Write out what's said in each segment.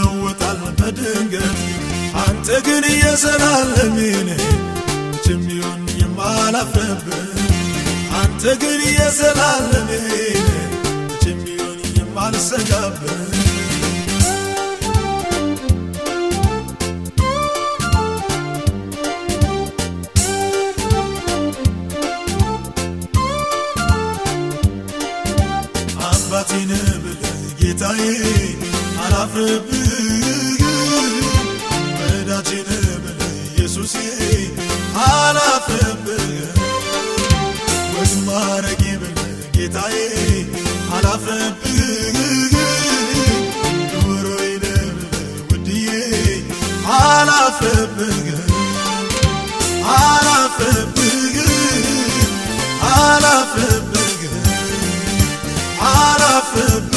ይለወጣል በድንገት አንተ ግን የዘላለሜን መቼም ቢሆን የማላፍርብህ አንተ ግን የዘላለሜን መቼም ቢሆን የማልሰጋብህ አባቴን ብለህ ጌታዬ አላፍርብህ ወዳጄን ብለህ ኢየሱሴ አላፍርብህ ወግ ማረጌ ብለህ ጌታዬ አላፍርብህ ኑሮዬን ብለህ ውድዬ አላፍርብህ አላፍርብህ አላፍርብህ አላፍርብህ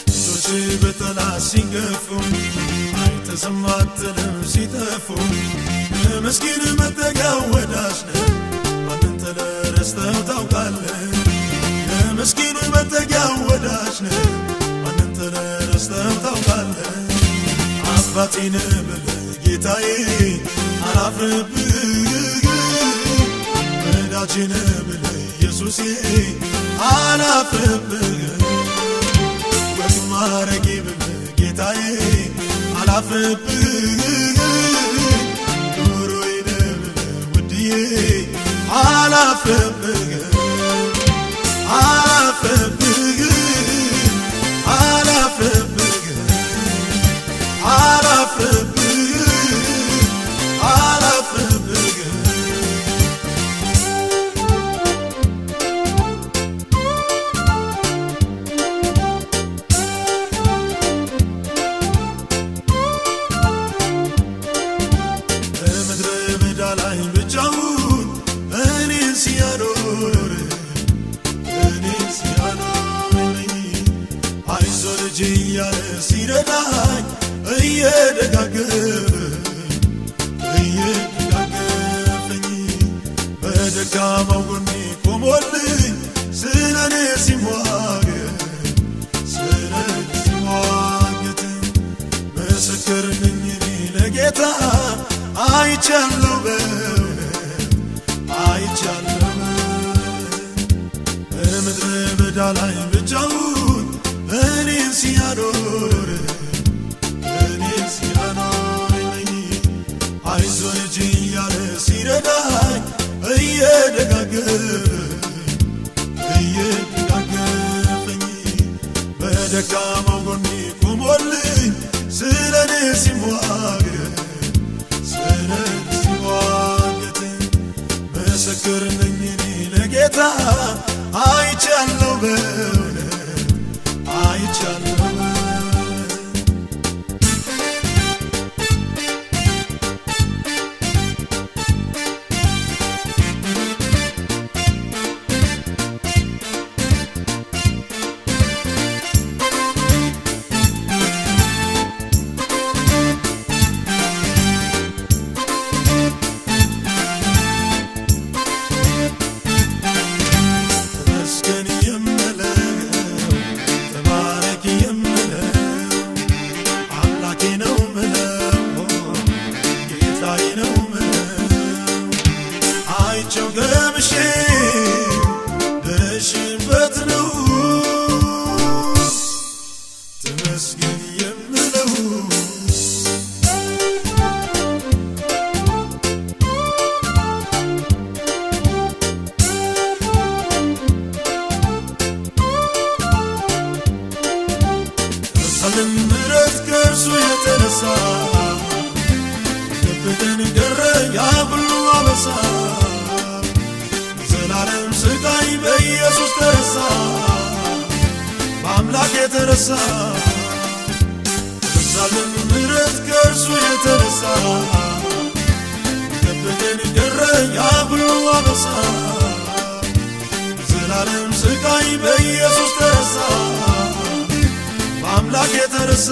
እጆች በጠላት ሲገፉ አይተህ ዝም አትልም ሲጠፉ ምስኪን መጠጊያ ወዳጅ ነህ ማንን ጥለህ ረስተኸው ታውቃለህ ምስኪኑ መጠጊያ ወዳጅ ነህ ማንን ጥለህ ረስተኸው ታውቃለህ አባቴን ብለህ ጌታዬ አላፍርብህ ወዳጄን ብለህ ኢየሱሴ አላፍርብህ ወግ ማረጌ ብለህ ጌታዬ አላፍርብህ ኑሮዬን ብለህ ውድዬ አላፍርብህ አላፍርብህ አላፍርብህ አላፍርብህ አላፍርብህ በምድረ በዳ ላይ ብቻውን እኔን ሲያኖር አይዞህ ልጄ እያለ ሲረዳኝ እየደጋገፈኝ በደካማው ጎኔ ቆሞልኝ ስለኔ ሲሟገት ምስክር ነኝ እኔ ለጌታ አይቻለሁ በእውነት አይቻለሁ በምድረ በዳ ላይ ብቻውን እኔን ሲያኖር አይዞህ ልጄ እያለ ሲረዳኝ እየደጋገፈኝ በደካማው ጎኔ ቆሞልኝ ስለኔ ሲሟገት ምስክር ነኝ እኔ ለጌታ አይቻለሁ በእውነት አይቻለሁ ምሕረት ከእርሱ የተነሳ ልብህን ገረ ያ ሁሉ አበሳ ዘላለም ስቃይ በኢየሱስ ተረሳ በአምላክ የተረሳ ዘላለም ምሕረት ከእርሱ የተነሳ ልብህን ገረ ያ ሁሉ አበሳ ዘላለም ስቃይ በኢየሱስ ተረሳ በአምላክ የተረሳ